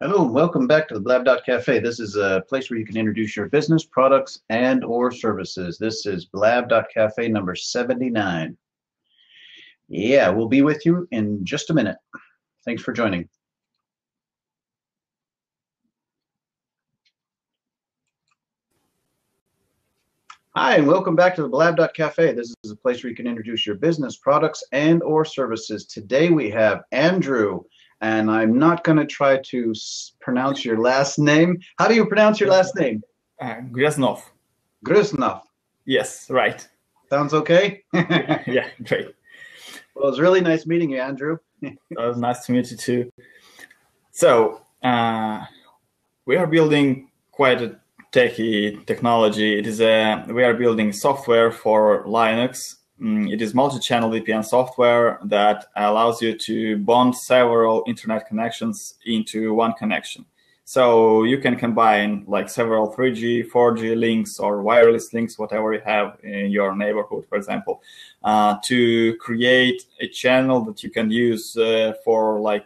Hello, and welcome back to the Blab Cafe. This is a place where you can introduce your business, products, and or services. This is Blab Cafe number 79. Yeah, we'll be with you in just a minute. Thanks for joining. Hi, and welcome back to the Blab Cafe. This is a place where you can introduce your business, products, and or services. Today we have Andrew. And I'm not going to try to pronounce your last name. How do you pronounce your last name? Grznov. Grznov. Yes, right. Sounds okay? Yeah, great. Well, it's really nice meeting you, Andrew. Nice to meet you too. So, we are building quite a techy technology. We are building software for Linux. It is multi-channel VPN software that allows you to bond several internet connections into one connection. So you can combine like several 3G, 4G links or wireless links, whatever you have in your neighborhood, for example, to create a channel that you can use for like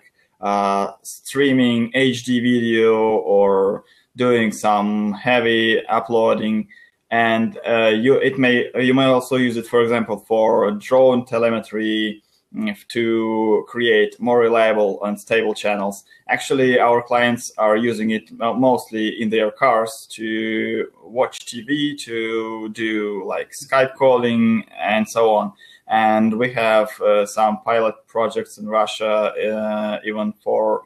streaming HD video or doing some heavy uploading. And you may also use it, for example, for drone telemetry to create more reliable and stable channels. Actually, our clients are using it mostly in their cars to watch TV, to do like Skype calling, and so on. And we have some pilot projects in Russia, even for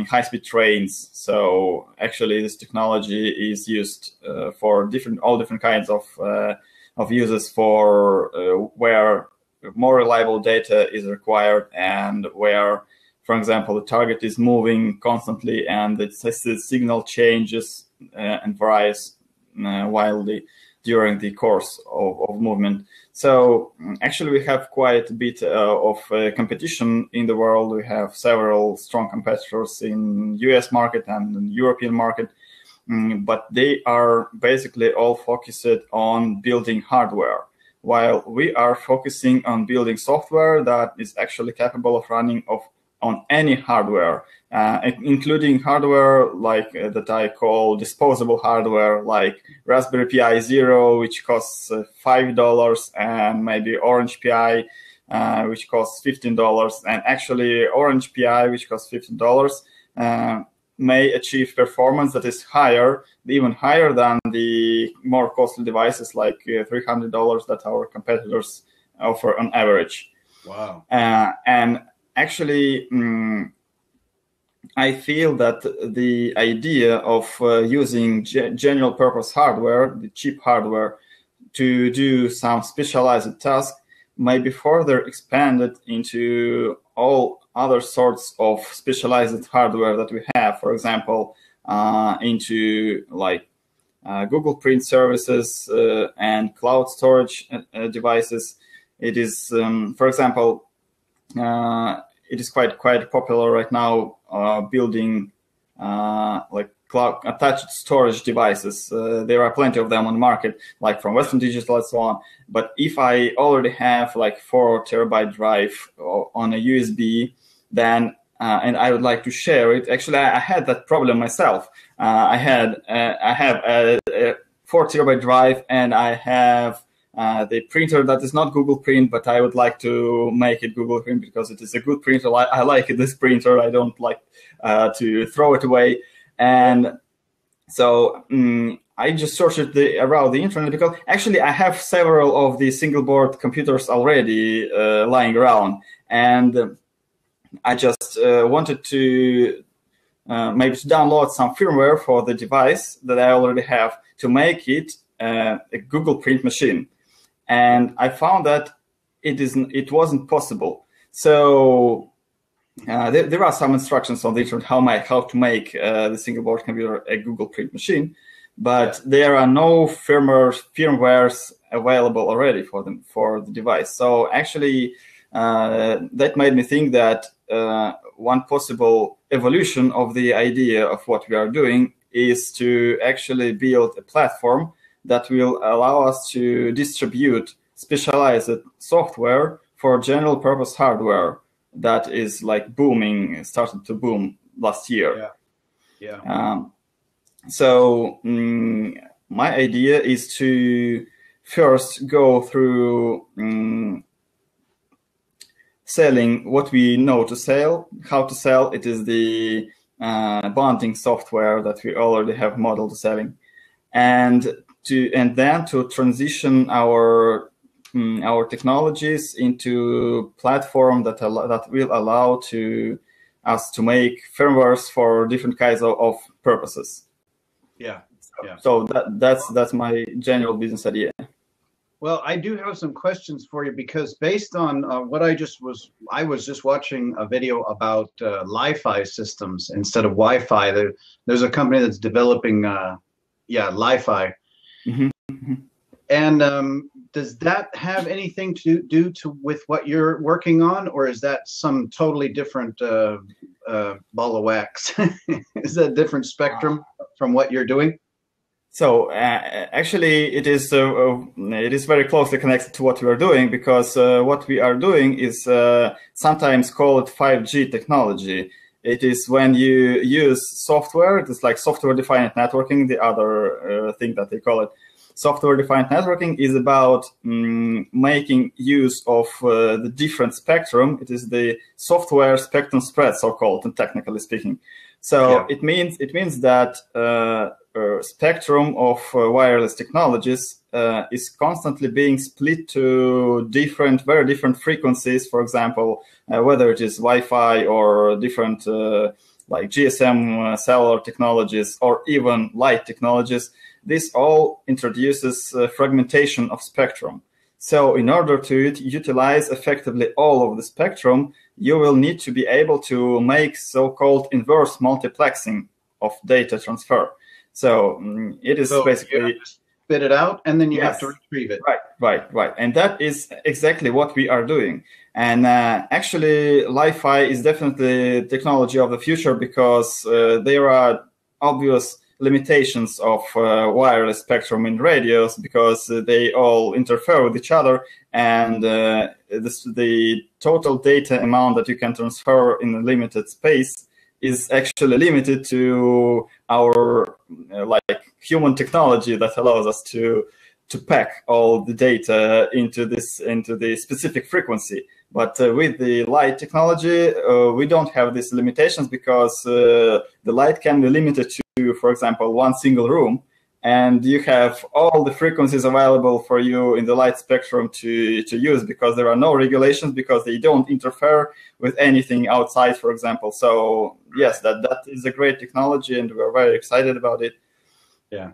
high-speed trains. So actually, this technology is used for all different kinds of uses for where more reliable data is required and where, for example, the target is moving constantly and the signal changes and varies wildly during the course of movement. So actually, we have quite a bit of competition in the world. We have several strong competitors in US market and in European market, but they are basically all focused on building hardware, while we are focusing on building software that is actually capable of running on any hardware, including hardware like that I call disposable hardware, like Raspberry Pi Zero, which costs $5, and maybe Orange Pi, which costs $15. And actually, Orange Pi, which costs $15, may achieve performance that is even higher than the more costly devices like $300 that our competitors offer on average. Wow. And actually, I feel that the idea of using general purpose hardware, the cheap hardware, to do some specialized tasks may be further expanded into all other sorts of specialized hardware that we have. For example, into like Google Print services and cloud storage devices. It is, for example, it is quite popular right now building like cloud attached storage devices. There are plenty of them on the market, like from Western Digital and so on. But if I already have like 4 terabyte drive on a USB, then and I would like to share it. Actually, I had that problem myself. I have a 4 terabyte drive, and I have the printer that is not Google Print, but I would like to make it Google Print because it is a good printer. I like this printer. I don't like to throw it away. And so I just searched around the internet because actually I have several of the single board computers already lying around. And I just wanted to maybe to download some firmware for the device that I already have to make it a Google Print machine. And I found that it wasn't possible. So there are some instructions on the internet how to make the single board computer a Google Print machine, but there are no firmwares available already for the device. So actually, that made me think that one possible evolution of the idea of what we are doing is to actually build a platform that will allow us to distribute specialized software for general purpose hardware that is like started to boom last year. Yeah. Yeah. So my idea is to first go through selling what we know to sell, how to sell. It is the bonding software that we already have modeled to selling, and then to transition our technologies into platform that will allow us to make firmwares for different kinds of purposes. Yeah. Yeah. So that's my general business idea. Well, I do have some questions for you because based on what I was just watching a video about Li-Fi systems instead of Wi-Fi. There's a company that's developing, Li-Fi. Mm-hmm. And does that have anything to do with what you're working on, or is that some totally different ball of wax? Is that a different spectrum from what you're doing? So actually, it is very closely connected to what we are doing, because what we are doing is sometimes called 5G technology. It is when you use software. It's like software-defined networking, the other thing that they call it. Software-defined networking is about making use of the different spectrum. It is the software spectrum spread, so-called, and technically speaking. So it means that spectrum of wireless technologies is constantly being split to very different frequencies. For example, whether it is Wi-Fi or different like GSM cellular technologies or even light technologies. This all introduces fragmentation of spectrum. So in order to utilize effectively all of the spectrum, you will need to be able to make so-called inverse multiplexing of data transfer. So it is basically you have to spit it out, and then you have to retrieve it. Right. And that is exactly what we are doing. And actually, Li-Fi is definitely technology of the future, because there are obvious limitations of wireless spectrum in radios, because they all interfere with each other, and the total data amount that you can transfer in a limited space is actually limited to our like human technology that allows us to pack all the data into the specific frequency. But with the light technology, we don't have these limitations, because the light can be limited to, for example, one single room, and you have all the frequencies available for you in the light spectrum to use, because there are no regulations, because they don't interfere with anything outside, for example. So yes, that is a great technology, and we're very excited about it. Yeah.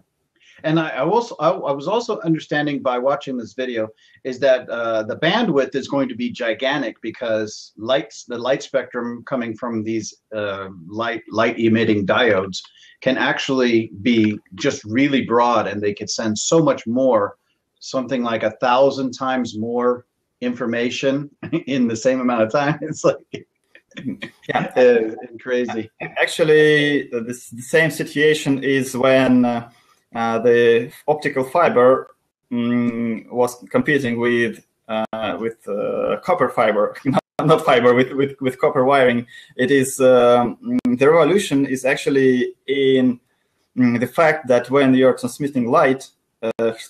And I was also understanding by watching this video is that the bandwidth is going to be gigantic, because the light spectrum coming from these light emitting diodes can actually be just really broad, and they could send so much more, something like 1,000 times more information in the same amount of time. It's like crazy. Actually, the same situation is when the optical fiber was competing with copper fiber, not fiber, with copper wiring. It is the revolution is actually in the fact that when you are transmitting light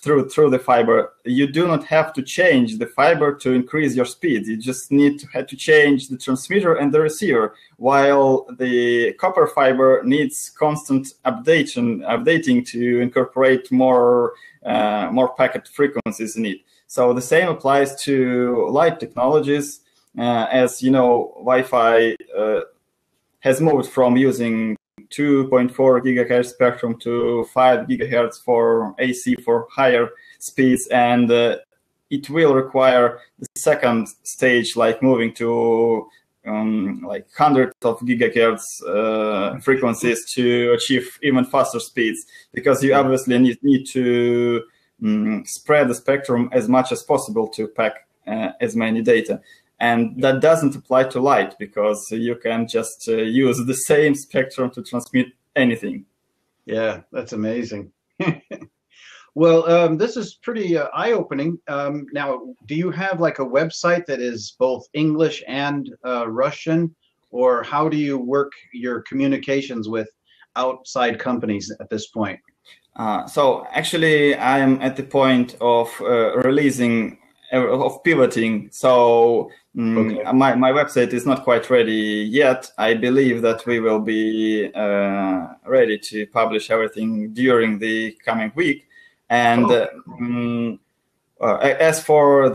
through the fiber, you do not have to change the fiber to increase your speed. You just need to change the transmitter and the receiver, while the copper fiber needs constant updating to incorporate more packet frequencies in it. So the same applies to light technologies. As you know, Wi-Fi has moved from using 2.4 gigahertz spectrum to 5 gigahertz for AC for higher speeds, and it will require the second stage, like moving to like hundreds of gigahertz frequencies to achieve even faster speeds, because you obviously need to spread the spectrum as much as possible to pack as many data. And that doesn't apply to light, because you can just use the same spectrum to transmit anything. Yeah, that's amazing. Well, this is pretty eye-opening. Now, do you have like a website that is both English and Russian, or how do you work your communications with outside companies at this point? So actually, I am at the point of pivoting. So Okay. my website is not quite ready yet. I believe that we will be ready to publish everything during the coming week. And as for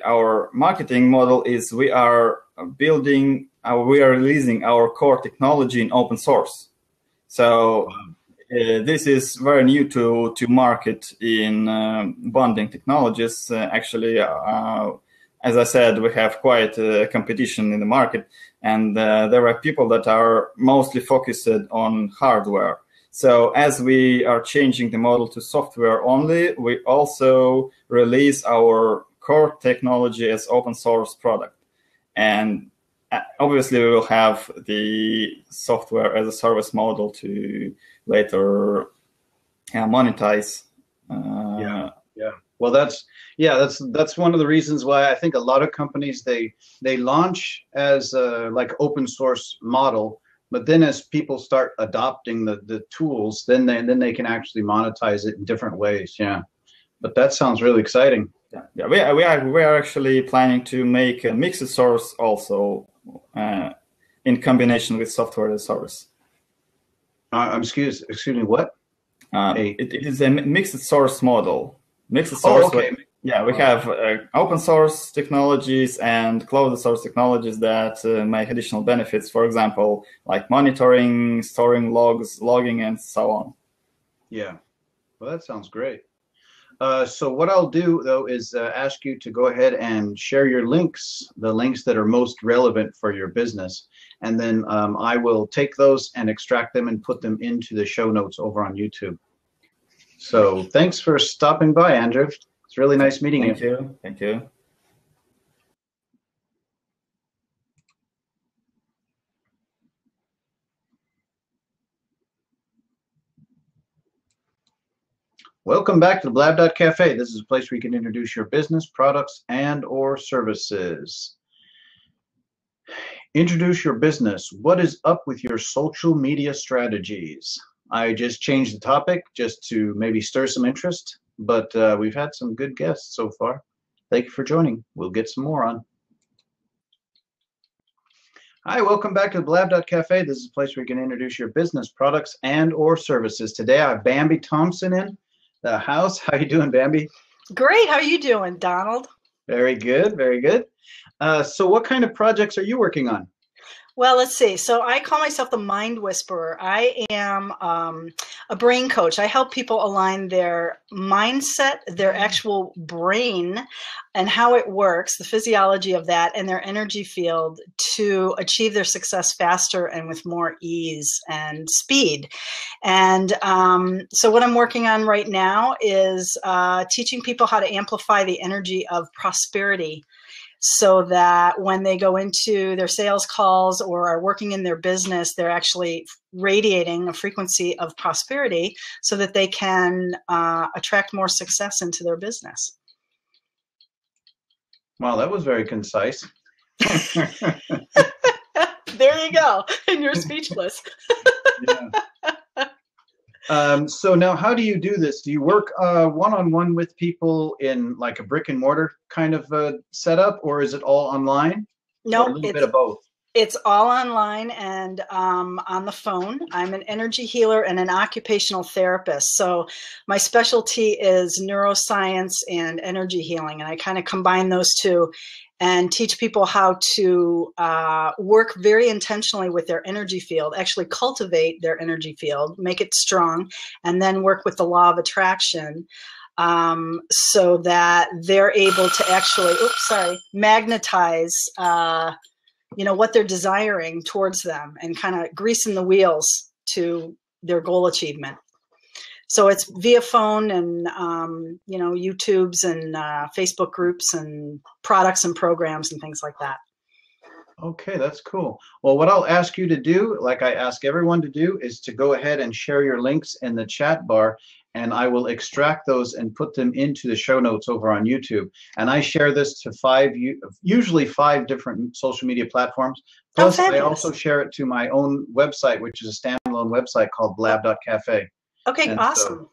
our marketing model, is we are releasing our core technology in open source. So. This is very new to market in bonding technologies. Actually, as I said, we have quite a competition in the market, and there are people that are mostly focused on hardware. So as we are changing the model to software only, we also release our core technology as open source product. And obviously, we will have the software as a service model to later monetize. Yeah. Well, that's one of the reasons why I think a lot of companies they launch as like open source model, but then as people start adopting the tools, then they can actually monetize it in different ways. Yeah. But that sounds really exciting. Yeah. We are actually planning to make a mixed source also in combination with software as a service. Excuse me, what? It is a mixed source model. Mixed source. Oh, okay. Yeah, we have open source technologies and closed source technologies that make additional benefits. For example, like monitoring, storing logs, logging, and so on. Yeah. Well, that sounds great. So what I'll do, though, is ask you to go ahead and share your links, the links that are most relevant for your business. And then I will take those and extract them and put them into the show notes over on YouTube. So thanks for stopping by, Andrew. It's really nice meeting you. Thank you. Thank you. Welcome back to the Blab Cafe. This is a place where you can introduce your business, products, and or services. Introduce your business. What is up with your social media strategies? I just changed the topic just to maybe stir some interest, but we've had some good guests so far. Thank you for joining. We'll get some more on. Hi, welcome back to the Blab Cafe. This is a place where you can introduce your business, products, and or services. Today I have Bambi Thompson in the house. How you doing, Bambi? Great. How are you doing, Donald? Very good. Very good. So what kind of projects are you working on? Well, let's see. So I call myself the Mind Whisperer. I am a brain coach. I help people align their mindset, their actual brain, and how it works, the physiology of that, and their energy field to achieve their success faster and with more ease and speed. And so what I'm working on right now is teaching people how to amplify the energy of prosperity, so that when they go into their sales calls or are working in their business, they're actually radiating a frequency of prosperity so that they can attract more success into their business. Wow, that was very concise. There you go. And you're speechless. Yeah. So now how do you do this? Do you work one-on-one with people in like a brick and mortar kind of setup, or is it all online? No, a little bit of both. It's all online and on the phone. I'm an energy healer and an occupational therapist. So my specialty is neuroscience and energy healing. And I kind of combine those two and teach people how to work very intentionally with their energy field, actually cultivate their energy field, make it strong, and then work with the law of attraction so that they're able to actually, magnetize what they're desiring towards them and kind of greasing the wheels to their goal achievement. So it's via phone and, YouTubes and Facebook groups and products and programs and things like that. Okay, that's cool. Well, what I'll ask you to do, like I ask everyone to do, is to go ahead and share your links in the chat bar, and I will extract those and put them into the show notes over on YouTube. And I share this to usually five different social media platforms. Oh, Plus, I fabulous. also share it to my own website, which is a standalone website called Blab.cafe. Okay, And awesome. so,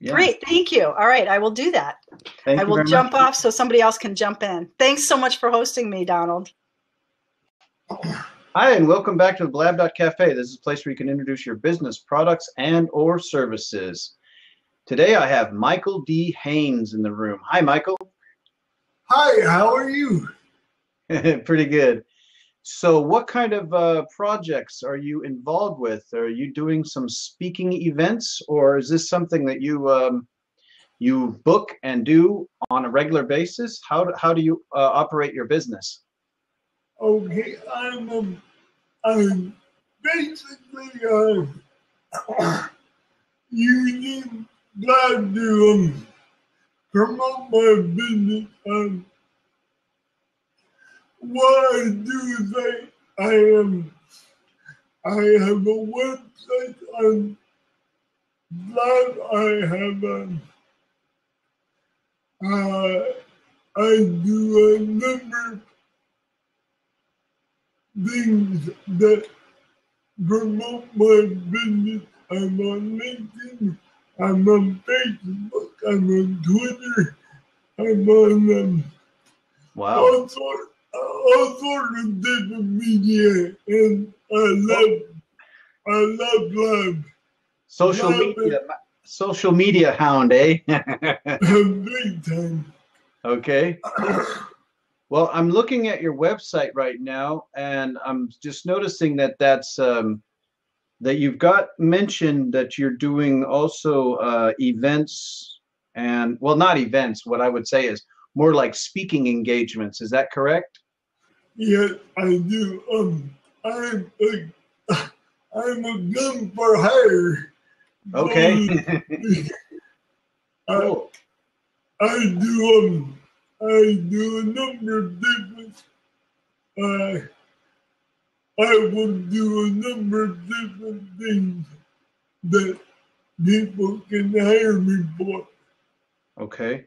yeah. Great, thank you. All right, I will do that. Thank I you will very jump much. off so somebody else can jump in. Thanks so much for hosting me, Donald. Hi, and welcome back to the Blab.cafe. This is a place where you can introduce your business products and or services. Today I have Michael D. Haines in the room. Hi, Michael. Hi, how are you? Pretty good. So what kind of projects are you involved with? Are you doing some speaking events, or is this something that you book and do on a regular basis? How do you operate your business? Okay, I'm basically using Blab to promote my business. What I do is I have a website on Blab. I do a number of things that promote my business. I'm on LinkedIn, I'm on Facebook, I'm on Twitter, I'm on Wow. all sorts of different media, and I love Blab. Social media hound, eh? Big time. Okay. Well, I'm looking at your website right now, and I'm just noticing that that you've got mentioned that you're doing also events, and well, not events. What I would say is more like speaking engagements. Is that correct? Yes, I do. I'm I'm a gun for hire. Okay. So, Cool. I do a number of different. I will do a number of different things that people can hire me for. Okay.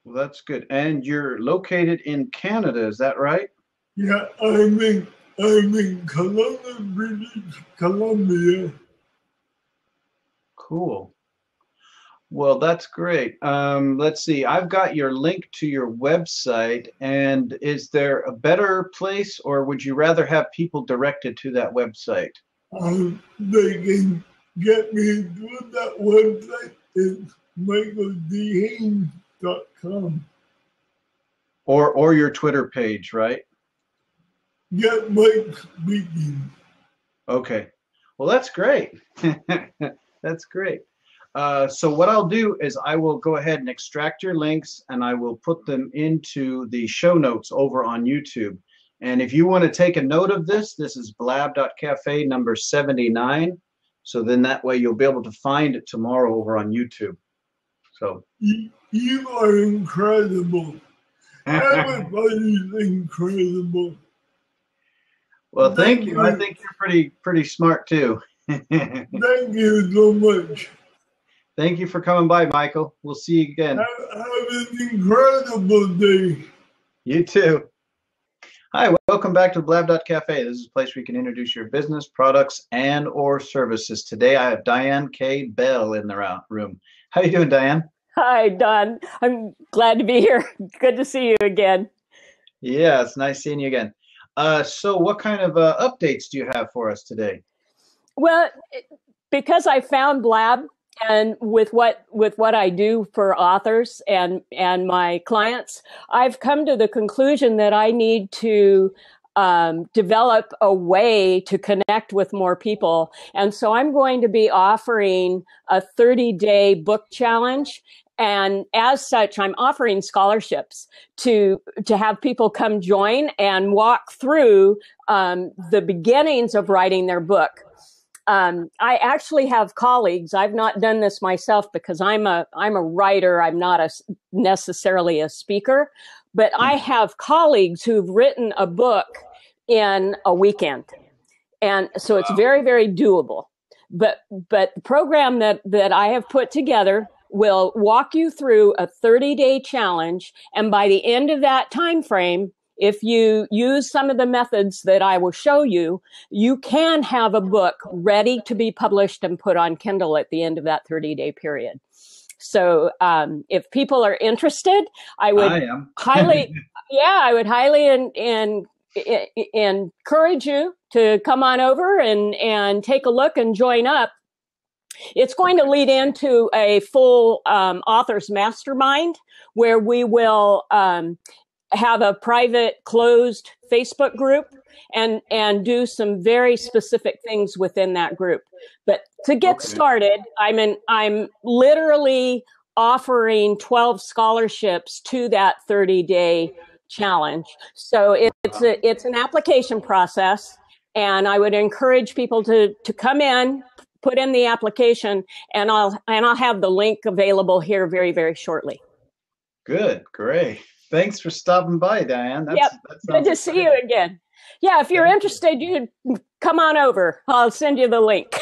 Well, that's good. And you're located in Canada, is that right? Yeah, I'm in Columbia, British Columbia. Cool. Well, that's great. Let's see. I've got your link to your website, and is there a better place, or would you rather have people directed to that website? They can get me through that website. It's michaeldhaines.com. Or your Twitter page, right? Get Mike speaking. Okay. Well, that's great. That's great. So what I'll do is I will go ahead and extract your links, and I will put them into the show notes over on YouTube. And if you want to take a note of this, this is blab.cafe number 79. So then that way you'll be able to find it tomorrow over on YouTube. So You are incredible. Everybody's incredible. well, thank you. I think you're pretty smart too. Thank you so much. Thank you for coming by, Michael. We'll see you again. Have an incredible day. You too. Hi, welcome back to Blab.cafe. This is a place where you can introduce your business, products, and or services. Today I have Diane K. Bell in the room. How you doing, Diane? Hi, Don. I'm glad to be here. Good to see you again. Yeah, it's nice seeing you again. So what kind of updates do you have for us today? Well, because I found Blab, and with what I do for authors and my clients, I've come to the conclusion that I need to develop a way to connect with more people. And so I'm going to be offering a 30-day book challenge. And as such, I'm offering scholarships to have people come join and walk through the beginnings of writing their book. I actually have colleagues. I've not done this myself because I'm a writer. I'm not necessarily a speaker, but I have colleagues who've written a book in a weekend. And so it's very, very doable. But the program that I have put together will walk you through a 30-day challenge. And by the end of that time frame, if you use some of the methods that I will show you, you can have a book ready to be published and put on Kindle at the end of that 30-day period. So if people are interested, I would highly encourage you to come on over and take a look and join up. It's going to lead into a full authors mastermind where we will have a private closed Facebook group and do some very specific things within that group. But to get started, I'm literally offering 12 scholarships to that 30-day challenge. So it's an application process, and I would encourage people to come in, put in the application, and I'll have the link available here very, very shortly. Good, great. Thanks for stopping by, Diane. That's good to see you again. Yeah, if you're interested, you come on over. I'll send you the link.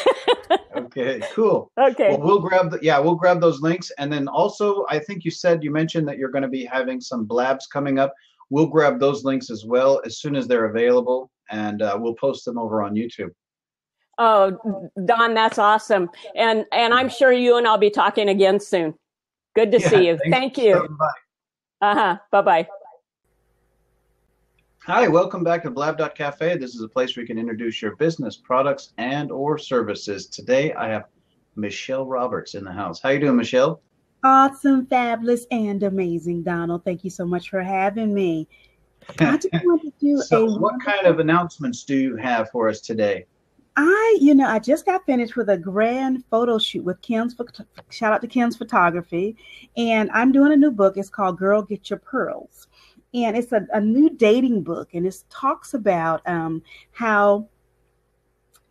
Okay, cool. Okay. Well, we'll grab those links, and then also, I think you mentioned that you're going to be having some blabs coming up. We'll grab those links as well as soon as they're available, and we'll post them over on YouTube. Oh, Don, that's awesome. And I'm sure you and I'll be talking again soon. Good to see you. Thank you. Bye-bye. Hi, welcome back to Blab Cafe. This is a place where you can introduce your business, products, and or services. Today, I have Michelle Roberts in the house. How you doing, Michelle? Awesome, fabulous, and amazing, Donald. Thank you so much for having me. I just wanted to do what kind of announcements do you have for us today? I just got finished with a grand photo shoot with shout out to Kim's Photography, and I'm doing a new book. It's called Girl Get Your Pearls, and it's a new dating book, and it talks about how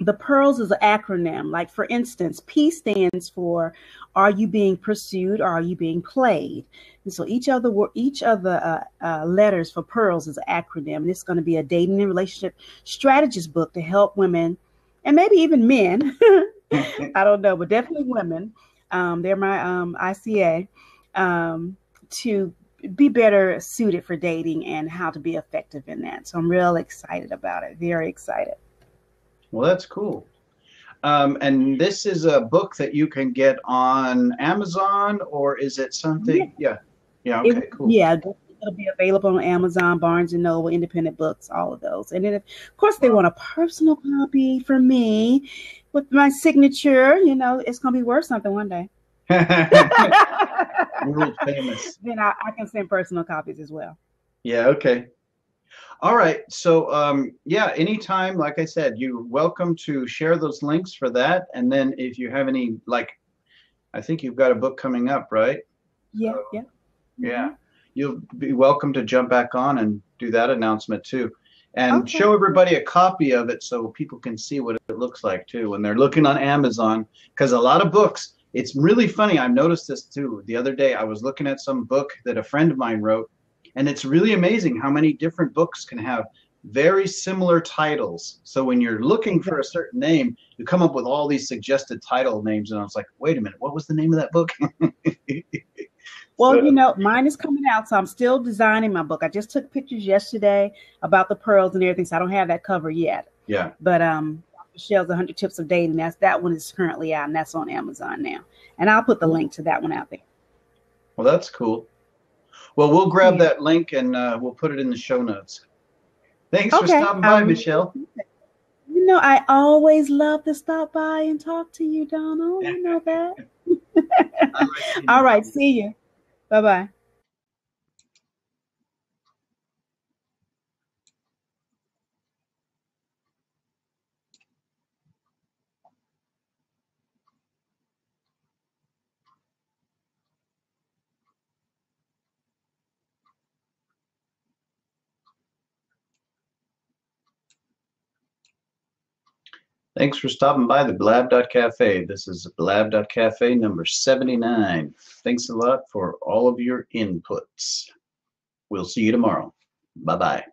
the pearls is an acronym. Like, for instance, P stands for are you being pursued or are you being played? And so each of the letters for pearls is an acronym, and it's going to be a dating and relationship strategist book to help women, and maybe even men, I don't know, but definitely women, they're my ICA, to be better suited for dating and how to be effective in that. So I'm real excited about it, very excited. Well, that's cool. And this is a book that you can get on Amazon, or is it something? Yeah. Okay, cool. Yeah, it'll be available on Amazon, Barnes & Noble, Independent Books, all of those. And then, of course, they want a personal copy for me with my signature. It's going to be worth something one day. World famous. Then I can send personal copies as well. Yeah, okay. All right. So, anytime, like I said, you're welcome to share those links for that. And then if you have any, I think you've got a book coming up, right? Yeah, so, yeah. You'll be welcome to jump back on and do that announcement too. And show everybody a copy of it so people can see what it looks like too when they're looking on Amazon. Because a lot of books, it's really funny. I've noticed this too. The other day I was looking at some book that a friend of mine wrote, and it's really amazing how many different books can have very similar titles. So when you're looking for a certain name, you come up with all these suggested title names, and I was like, wait a minute, what was the name of that book? Well, mine is coming out, so I'm still designing my book. I just took pictures yesterday about the pearls and everything, so I don't have that cover yet. Yeah. But Michelle's 100 Tips of Dating, that one is currently out, and that's on Amazon now. And I'll put the link to that one out there. Well, that's cool. Well, we'll grab that link and we'll put it in the show notes. Thanks for stopping by, Michelle. I always love to stop by and talk to you, Donald. You know that. All right. See you. Bye-bye. Thanks for stopping by the Blab Cafe. This is Blab Cafe number 79. Thanks a lot for all of your inputs. We'll see you tomorrow. Bye-bye.